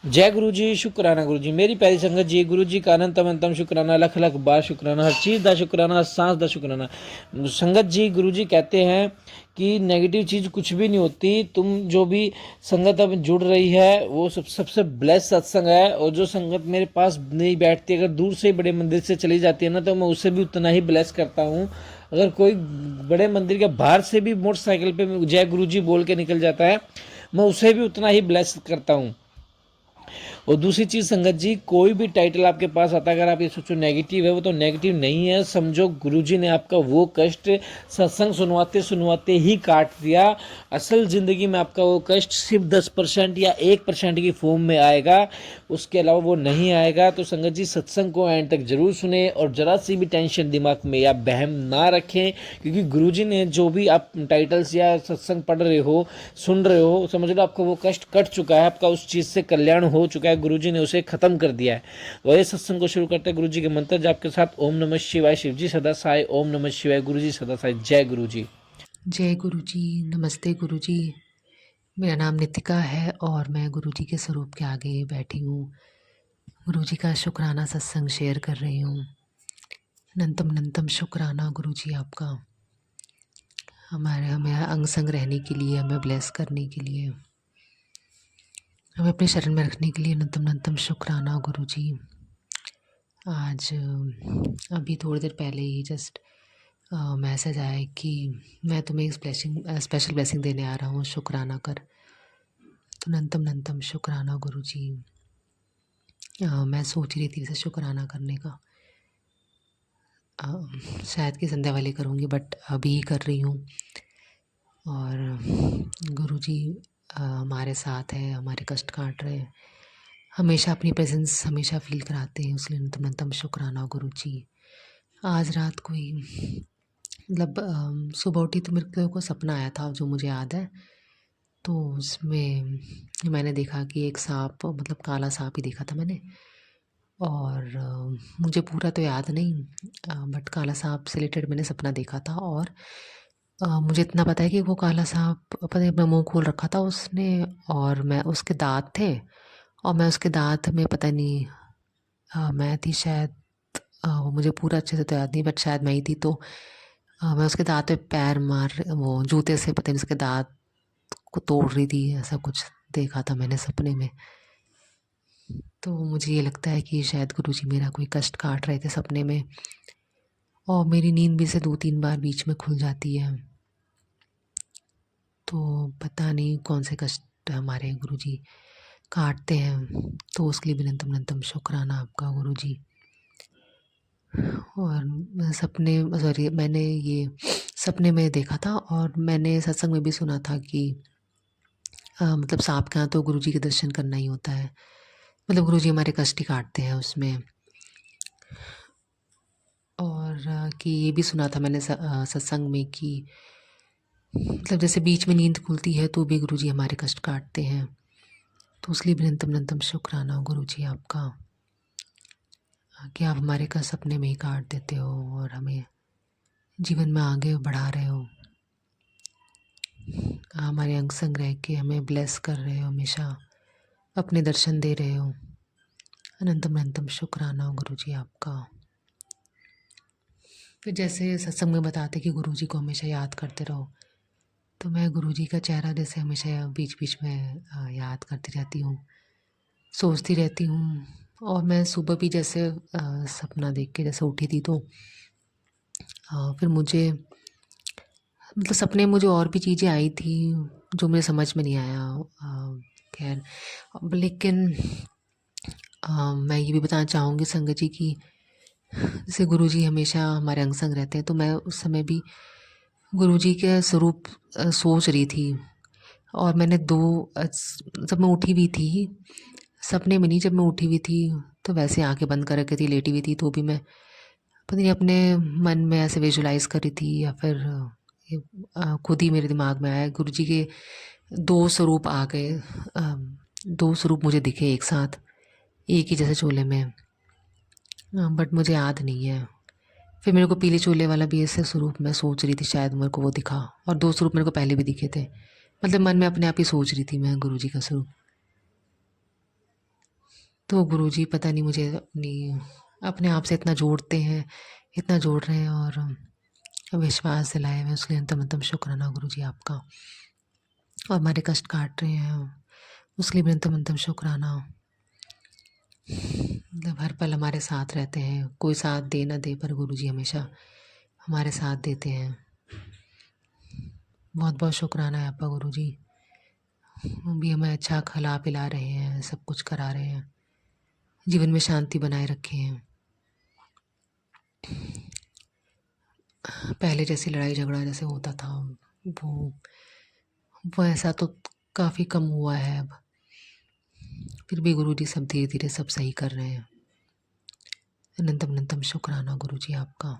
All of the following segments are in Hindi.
जय गुरु जी, शुकराना गुरु जी। मेरी प्यारी संगत जी, गुरु जी का अनंतम अनंतम शुकराना, लख लख बार शुकराना, हर चीज़ का शुकराना, हर सांस का शुकराना। संगत जी, गुरु जी कहते हैं कि नेगेटिव चीज़ कुछ भी नहीं होती। तुम जो भी संगत अब जुड़ रही है वो सबसे ब्लेस सत्संग है। और जो संगत मेरे पास नहीं बैठती, अगर दूर से बड़े मंदिर से चली जाती है ना, तो मैं उससे भी उतना ही ब्लेस करता हूँ। अगर कोई बड़े मंदिर के बाहर से भी मोटरसाइकिल पे जय गुरु जी बोल के निकल जाता है, मैं उसे भी उतना ही ब्लेस करता हूँ। और दूसरी चीज़ संगत जी, कोई भी टाइटल आपके पास आता है, अगर आप ये सोचो नेगेटिव है, वो तो नेगेटिव नहीं है। समझो गुरुजी ने आपका वो कष्ट सत्संग सुनवाते सुनवाते ही काट दिया। असल ज़िंदगी में आपका वो कष्ट सिर्फ 10% या 1% की फॉर्म में आएगा, उसके अलावा वो नहीं आएगा। तो संगत जी, सत्संग को एंड तक जरूर सुने और जरा सी भी टेंशन दिमाग में या बहम ना रखें, क्योंकि गुरुजी ने जो भी आप टाइटल्स या सत्संग पढ़ रहे हो, सुन रहे हो, समझ लो आपका वो कष्ट कट चुका है, आपका उस चीज़ से कल्याण हो चुका है, गुरुजी ने उसे खत्म कर दिया है। वही सत्संग को शुरू करते हैं गुरुजी के मंत्र जाप के साथ। ओम नमः शिवाय, शिवजी सदा साई। ओम नमः शिवाय, गुरुजी सदा साई। जय गुरुजी। जय गुरु जी। नमस्ते गुरु जी। मेरा नाम नितिका है और मैं गुरु जी के स्वरूप के आगे बैठी हूँ। गुरु जी का शुक्राना सत्संग शेयर कर रही हूँ। अनंतम अनंतम शुक्राना गुरु जी आपका, हमें अंग संग रहने के लिए, हमें ब्लेस करने के लिए, हमें अपने शरण में रखने के लिए अनंतम अनंतम शुक्राना गुरु जी। आज अभी थोड़ी देर पहले ही जस्ट मैसेज आया कि मैं तुम्हें एक स्पेशल ब्लेसिंग देने आ रहा हूँ, शुक्राना कर। तो अनंतम अनंतम शुक्राना गुरु जी। मैं सोच रही थी इसे शुक्राना करने का, शायद कि संध्या वाले करूँगी, बट अभी ही कर रही हूँ। और गुरु जी हमारे साथ है, हमारे कष्ट काट रहे हैं, हमेशा अपनी प्रेजेंस हमेशा फील कराते हैं, उसके लिए अनंतम अनंतम शुक्राना गुरु जी। आज रात को ही मतलब सुबह उठी तो मेरे को सपना आया था जो मुझे याद है। तो उसमें मैंने देखा कि एक सांप, मतलब काला सांप ही देखा था मैंने। और मुझे पूरा तो याद नहीं, बट काला सांप से रिलेटेड मैंने सपना देखा था। और मुझे इतना पता है कि वो काला सांप पता नहीं अपना मुंह खोल रखा था उसने, और मैं उसके दांत थे, और मैं उसके दांत में पता नहीं मैं थी शायद, वो मुझे पूरा अच्छे से तो याद नहीं, बट शायद मैं ही थी। तो मैं उसके दांत पे पैर मार, वो जूते से पता नहीं उसके दांत को तोड़ रही थी, ऐसा कुछ देखा था मैंने सपने में। तो मुझे ये लगता है कि शायद गुरुजी मेरा कोई कष्ट काट रहे थे सपने में, और मेरी नींद भी से 2-3 बार बीच में खुल जाती है। तो पता नहीं कौन से कष्ट हमारे गुरुजी काटते हैं, तो उसके लिए भी अनंतम अनंतम शुक्राना आपका गुरुजी। और मैंने ये सपने में देखा था, और मैंने सत्संग में भी सुना था कि मतलब सांप के यहाँ तो गुरुजी के दर्शन करना ही होता है, मतलब गुरुजी हमारे कष्ट ही काटते हैं उसमें। और कि ये भी सुना था मैंने सत्संग में कि मतलब जैसे बीच में नींद खुलती है तो भी गुरुजी हमारे कष्ट काटते हैं। तो उसके लिए भी अनंतम अनंतम शुक्राना गुरुजी आपका, कि आप हमारे कष्ट सपने में ही काट देते हो और हमें जीवन में आगे बढ़ा रहे हो, हमारे अंग संग रह के हमें ब्लेस कर रहे हो, हमेशा अपने दर्शन दे रहे हो। अनंतम अनंतम शुक्राना गुरुजी आपका। फिर जैसे सत्संग में बताते कि गुरुजी को हमेशा याद करते रहो, तो मैं गुरुजी का चेहरा जैसे हमेशा बीच बीच में याद करती रहती हूँ, सोचती रहती हूँ। और मैं सुबह भी जैसे सपना देख के जैसे उठी थी, तो फिर मुझे मतलब सपने में मुझे और भी चीज़ें आई थी जो मुझे समझ में नहीं आया। खैर, लेकिन मैं ये भी बताना चाहूँगी संगत जी कि जैसे गुरुजी हमेशा हमारे अंग संग रहते हैं, तो मैं उस समय भी गुरुजी के स्वरूप सोच रही थी। और मैंने जब मैं उठी हुई थी, सपने में नहीं, जब मैं उठी हुई थी तो वैसे आंखें बंद कर रखी थी, लेटी हुई थी, तो भी मैं पता नहीं अपने मन में ऐसे विजुलाइज कर रही थी, या फिर खुद ही मेरे दिमाग में आया गुरुजी के 2 स्वरूप आ गए। 2 स्वरूप मुझे दिखे एक साथ, एक ही जैसे चोले में, बट मुझे याद नहीं है। फिर मेरे को पीले चोले वाला भी ऐसे स्वरूप मैं सोच रही थी, शायद मेरे को वो दिखा, और 2 स्वरूप मेरे को पहले भी दिखे थे। मतलब मन में अपने आप ही सोच रही थी मैं गुरुजी का स्वरूप। तो गुरुजी पता नहीं मुझे अपने आप से इतना जोड़ते हैं, इतना जोड़ रहे हैं और विश्वास दिलाए हुए, उसके लिए अंतम शुक्राना गुरुजी आपका। और हमारे कष्ट काट रहे हैं, उसके लिए भी अंतम शुक्राना। मतलब हर पल हमारे साथ रहते हैं, कोई साथ दे ना दे पर गुरुजी हमेशा हमारे साथ देते हैं। बहुत बहुत शुक्राना है आपका गुरुजी। भी हमें अच्छा खिला पिला रहे हैं, सब कुछ करा रहे हैं, जीवन में शांति बनाए रखे हैं। पहले जैसे लड़ाई झगड़ा जैसे होता था वो ऐसा तो काफ़ी कम हुआ है अब। फिर भी गुरुजी सब धीरे धीरे सब सही कर रहे हैं। अनंतम अनंतम शुक्राना गुरुजी आपका।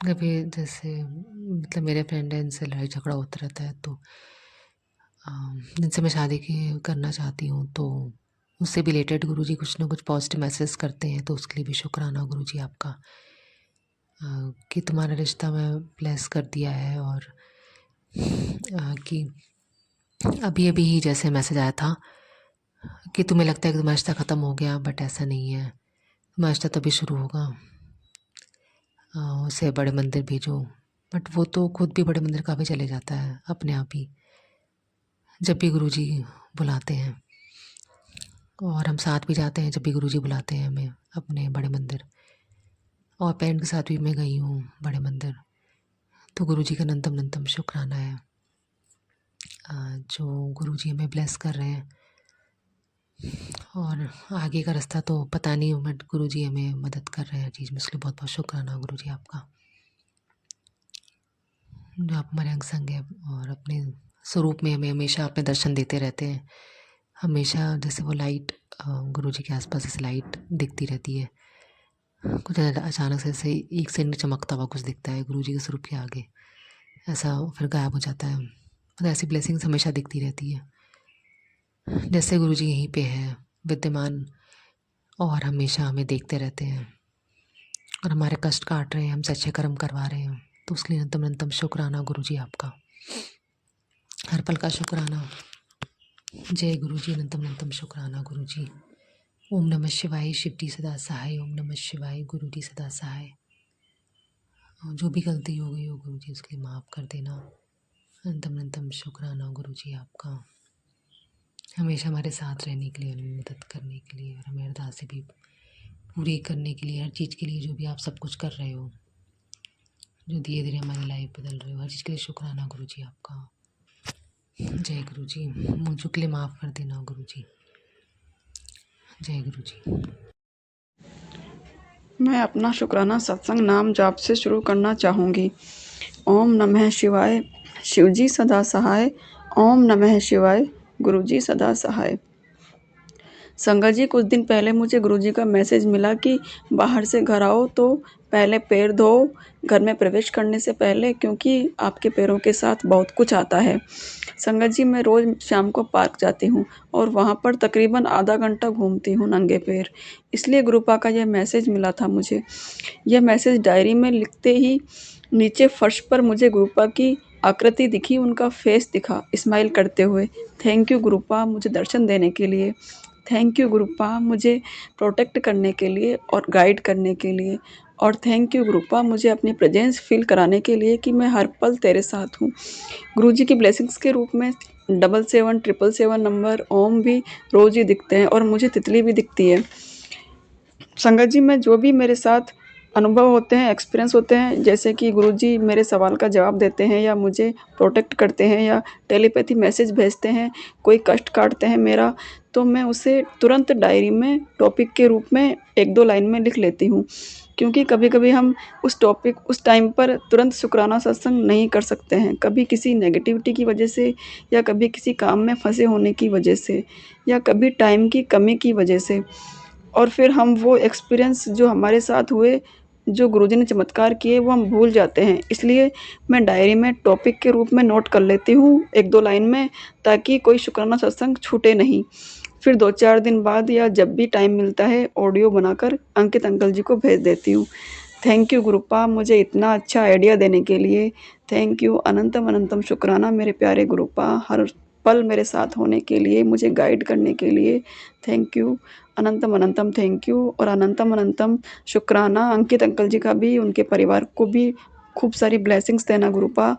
कभी जैसे मतलब मेरे फ्रेंड है, इनसे लड़ाई झगड़ा होता रहता है, तो जिनसे मैं शादी की करना चाहती हूँ, तो उससे रिलेटेड गुरुजी कुछ ना कुछ पॉजिटिव मैसेज करते हैं, तो उसके लिए भी शुक्राना गुरुजी आपका कि तुम्हारा रिश्ता मैं ब्लेस कर दिया है। और कि अभी अभी ही जैसे मैसेज आया था कि तुम्हें लगता है कि तुम्हारा रिश्ता ख़त्म हो गया, बट ऐसा नहीं है, तुम्हारा रिश्ता तभी शुरू होगा। उसे बड़े मंदिर भेजो। बट वो तो खुद भी बड़े मंदिर काफ़ी चले जाता है अपने आप ही, जब भी गुरुजी बुलाते हैं। और हम साथ भी जाते हैं जब भी गुरुजी बुलाते हैं हमें अपने बड़े मंदिर। और पेरेंट के साथ भी मैं गई हूँ बड़े मंदिर। तो गुरुजी का अनंतम अनंतम शुक्राना है जो गुरुजी हमें ब्लेस कर रहे हैं। और आगे का रास्ता तो पता नहीं, बट गुरुजी हमें मदद कर रहे हैं चीज़ में, इसलिए बहुत बहुत शुक्राना गुरुजी आपका, जो आप हमारे अंग संग है और अपने स्वरूप में हमें हमेशा अपने दर्शन देते रहते हैं। हमेशा जैसे वो लाइट गुरुजी के आसपास ऐसे लाइट दिखती रहती है, कुछ अचानक से ऐसे एक सेकंड चमकता हुआ कुछ दिखता है गुरुजी के स्वरूप के आगे, ऐसा फिर गायब हो जाता है। मतलब ऐसी ब्लेसिंग्स हमेशा दिखती रहती है, जैसे गुरुजी यहीं पे है विद्यमान और हमेशा हमें देखते रहते हैं और हमारे कष्ट काट रहे हैं, हमसे अच्छे कर्म करवा रहे हैं। तो उसके लिए अनंतम अनंतम शुक्राना गुरुजी आपका, हर पल का शुक्राना। जय गुरुजी, अनंतम अनंतम शुक्राना गुरुजी। ओम नमः शिवाय, शिव जी सदा सहाय। ओम नमः शिवाय, गुरु जी सदा सहाय। और जो भी गलती हो गई हो गुरुजी उसके लिए माफ़ कर देना। अनंतम अनंतम शुक्राना गुरुजी आपका, हमेशा हमारे साथ रहने के लिए, हमें मदद करने के लिए और हमें अरदास भी पूरी करने के लिए, हर चीज़ के लिए जो भी आप सब कुछ कर रहे हो, जो धीरे धीरे हमारी लाइफ बदल रहे हो, हर चीज़ के लिए शुक्राना गुरुजी आपका। जय गुरुजी, मुझे के लिए माफ़ कर देना गुरुजी। जय गुरुजी। मैं अपना शुक्राना सत्संग नाम जाप से शुरू करना चाहूँगी। ओम नमः शिवाय, शिवजी सदा सहाय। ओम नमः शिवाय, गुरुजी सदा सहाय। संगत जी, कुछ दिन पहले मुझे गुरुजी का मैसेज मिला कि बाहर से घर आओ तो पहले पैर धो घर में प्रवेश करने से पहले, क्योंकि आपके पैरों के साथ बहुत कुछ आता है। संगत जी, मैं रोज़ शाम को पार्क जाती हूँ और वहाँ पर तकरीबन आधा घंटा घूमती हूँ नंगे पैर। इसलिए गुरुपा का यह मैसेज मिला था मुझे। यह मैसेज डायरी में लिखते ही नीचे फर्श पर मुझे गुरुपा की आकृति दिखी, उनका फेस दिखा स्माइल करते हुए। थैंक यू गुरुपा, मुझे दर्शन देने के लिए। थैंक यू गुरुपा, मुझे प्रोटेक्ट करने के लिए और गाइड करने के लिए। और थैंक यू गुरुपा, मुझे अपनी प्रेजेंस फील कराने के लिए कि मैं हर पल तेरे साथ हूँ। गुरुजी की ब्लेसिंग्स के रूप में 7777 नंबर ओम भी रोज़ ही दिखते हैं और मुझे तितली भी दिखती है। संगत जी, मैं जो भी मेरे साथ अनुभव होते हैं, एक्सपीरियंस होते हैं, जैसे कि गुरुजी मेरे सवाल का जवाब देते हैं या मुझे प्रोटेक्ट करते हैं या टेलीपैथी मैसेज भेजते हैं, कोई कष्ट काटते हैं मेरा, तो मैं उसे तुरंत डायरी में टॉपिक के रूप में 1-2 लाइन में लिख लेती हूँ। क्योंकि कभी-कभी हम उस टॉपिक उस टाइम पर तुरंत शुक्राना सत्संग नहीं कर सकते हैं, कभी किसी नेगेटिविटी की वजह से या कभी किसी काम में फँसे होने की वजह से या कभी टाइम की कमी की वजह से। और फिर हम वो एक्सपीरियंस जो हमारे साथ हुए, जो गुरुजी ने चमत्कार किए, वो हम भूल जाते हैं। इसलिए मैं डायरी में टॉपिक के रूप में नोट कर लेती हूँ 1-2 लाइन में, ताकि कोई शुक्राना सत्संग छूटे नहीं। फिर 2-4 दिन बाद या जब भी टाइम मिलता है ऑडियो बनाकर अंकित अंकल जी को भेज देती हूँ। थैंक यू गुरुपा, मुझे इतना अच्छा आइडिया देने के लिए। थैंक यू, अनंतम अनंतम शुक्राना मेरे प्यारे गुरुपा, हर पल मेरे साथ होने के लिए, मुझे गाइड करने के लिए थैंक यू। अनंतम अनंतम थैंक यू और अनंतम अनंतम शुक्राना अंकित अंकल जी का भी, उनके परिवार को भी खूब सारी ब्लेसिंग्स देना गुरुपा।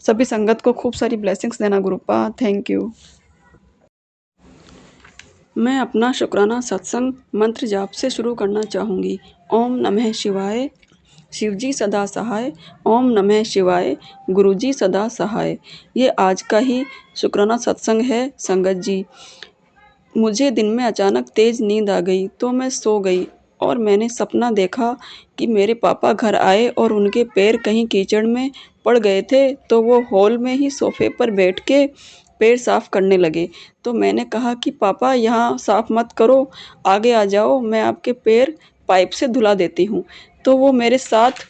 सभी संगत को खूब सारी ब्लेसिंग्स देना गुरुपा। Thank you. मैं अपना शुक्राना सत्संग मंत्र जाप से शुरू करना चाहूँगी। ओम नमः शिवाय, शिवजी सदा सहाय। ओम नमः शिवाय, गुरुजी सदा सहाय। ये आज का ही शुक्राना सत्संग है संगत जी। मुझे दिन में अचानक तेज नींद आ गई तो मैं सो गई और मैंने सपना देखा कि मेरे पापा घर आए और उनके पैर कहीं कीचड़ में पड़ गए थे, तो वो हॉल में ही सोफे पर बैठ के पैर साफ करने लगे। तो मैंने कहा कि पापा यहाँ साफ मत करो, आगे आ जाओ, मैं आपके पैर पाइप से धुला देती हूँ। तो वो मेरे साथ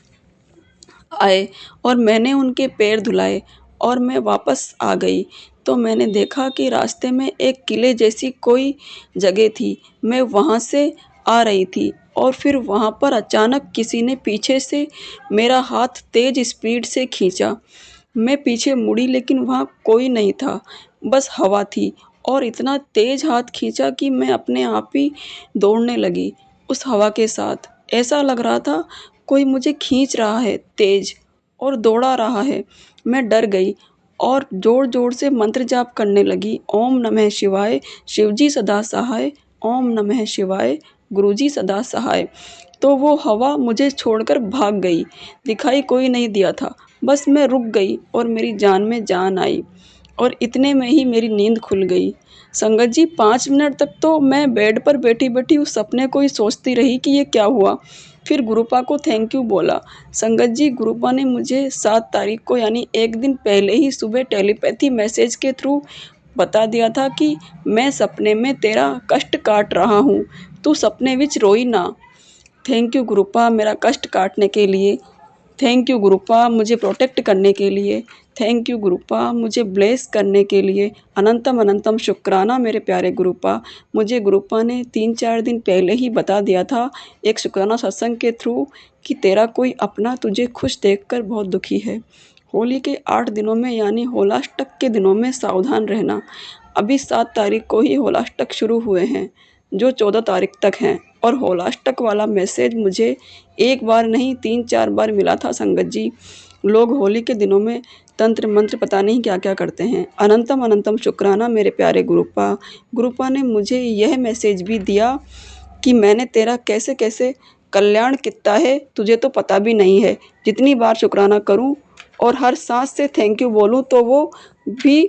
आए और मैंने उनके पैर धुलाए और मैं वापस आ गई। तो मैंने देखा कि रास्ते में एक किले जैसी कोई जगह थी। मैं वहाँ से आ रही थी और फिर वहाँ पर अचानक किसी ने पीछे से मेरा हाथ तेज स्पीड से खींचा। मैं पीछे मुड़ी लेकिन वहाँ कोई नहीं था, बस हवा थी और इतना तेज हाथ खींचा कि मैं अपने आप ही दौड़ने लगी उस हवा के साथ। ऐसा लग रहा था कोई मुझे खींच रहा है तेज और दौड़ा रहा है। मैं डर गई और जोर जोर से मंत्र जाप करने लगी। ओम नमः शिवाय, शिवजी सदा सहाय। ओम नमः शिवाय, गुरुजी सदा सहाय। तो वो हवा मुझे छोड़कर भाग गई। दिखाई कोई नहीं दिया था, बस मैं रुक गई और मेरी जान में जान आई और इतने में ही मेरी नींद खुल गई। संगत जी 5 मिनट तक तो मैं बेड पर बैठी बैठी उस सपने को ही सोचती रही कि ये क्या हुआ। फिर गुरुपा को थैंक यू बोला। संगत जी गुरुपा ने मुझे 7 तारीख को यानी एक दिन पहले ही सुबह टेलीपैथी मैसेज के थ्रू बता दिया था कि मैं सपने में तेरा कष्ट काट रहा हूँ, तू सपने विच रोई ना। थैंक यू गुरुपा मेरा कष्ट काटने के लिए। थैंक यू गुरुपा मुझे प्रोटेक्ट करने के लिए। थैंक यू गुरुपा मुझे ब्लेस करने के लिए। अनंतम अनंतम शुक्राना मेरे प्यारे गुरुपा। मुझे गुरुपा ने 3-4 दिन पहले ही बता दिया था एक शुक्राना सत्संग के थ्रू कि तेरा कोई अपना तुझे खुश देखकर बहुत दुखी है। होली के 8 दिनों में यानी होलाष्टक के दिनों में सावधान रहना। अभी 7 तारीख को ही होलाष्टक शुरू हुए हैं जो 14 तारीख तक हैं और होलाष्टक वाला मैसेज मुझे एक बार नहीं 3-4 बार मिला था संगत जी। लोग होली के दिनों में तंत्र मंत्र पता नहीं क्या क्या करते हैं। अनंतम अनंतम शुक्राना मेरे प्यारे गुरुपा। गुरुपा ने मुझे यह मैसेज भी दिया कि मैंने तेरा कैसे कैसे कल्याण कितना है तुझे तो पता भी नहीं है। जितनी बार शुक्राना करूं और हर सांस से थैंक यू बोलूं तो वो भी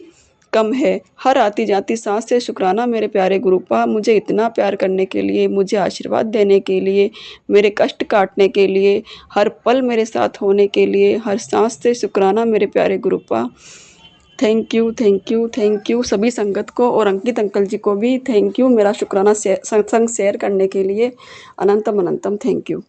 कम है। हर आती जाती सांस से शुक्राना मेरे प्यारे गुरुपा मुझे इतना प्यार करने के लिए, मुझे आशीर्वाद देने के लिए, मेरे कष्ट काटने के लिए, हर पल मेरे साथ होने के लिए, हर सांस से शुक्राना मेरे प्यारे गुरुपा। Thank you thank you thank you सभी संगत को और अंकित अंकल जी को भी थैंक यू मेरा शुक्राना सत्संग शेयर करने के लिए। अनंतम अनंतम थैंक यू।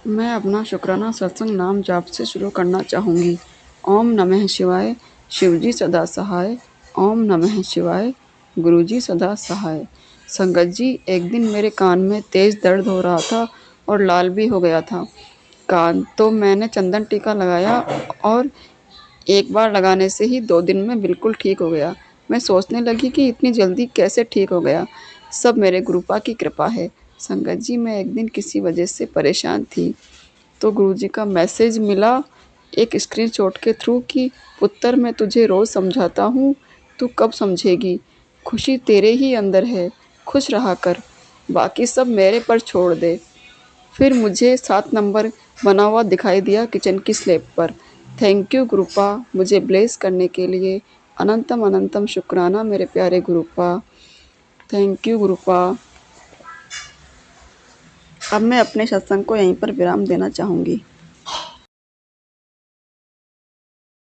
मैं अपना शुक्राना सत्संग नाम जाप से शुरू करना चाहूँगी। ओम नमः शिवाय, शिवजी सदा सहाय। ओम नमः शिवाय, गुरुजी सदा सहाय। संगत जी एक दिन मेरे कान में तेज़ दर्द हो रहा था और लाल भी हो गया था कान, तो मैंने चंदन टीका लगाया और एक बार लगाने से ही 2 दिन में बिल्कुल ठीक हो गया। मैं सोचने लगी कि इतनी जल्दी कैसे ठीक हो गया। सब मेरे गुरुपा की कृपा है। संगत जी मैं एक दिन किसी वजह से परेशान थी तो गुरुजी का मैसेज मिला एक स्क्रीनशॉट के थ्रू कि पुत्र मैं तुझे रोज़ समझाता हूँ, तू कब समझेगी। खुशी तेरे ही अंदर है, खुश रहा कर, बाकी सब मेरे पर छोड़ दे। फिर मुझे 7 नंबर बना हुआ दिखाई दिया किचन की स्लैब पर। थैंक यू गुरुपा मुझे ब्लेस करने के लिए। अनंतम अनंतम शुक्राना मेरे प्यारे गुरुपा। Thank you गुरुपा। अब मैं अपने सत्संग को यहीं पर विराम देना चाहूँगी।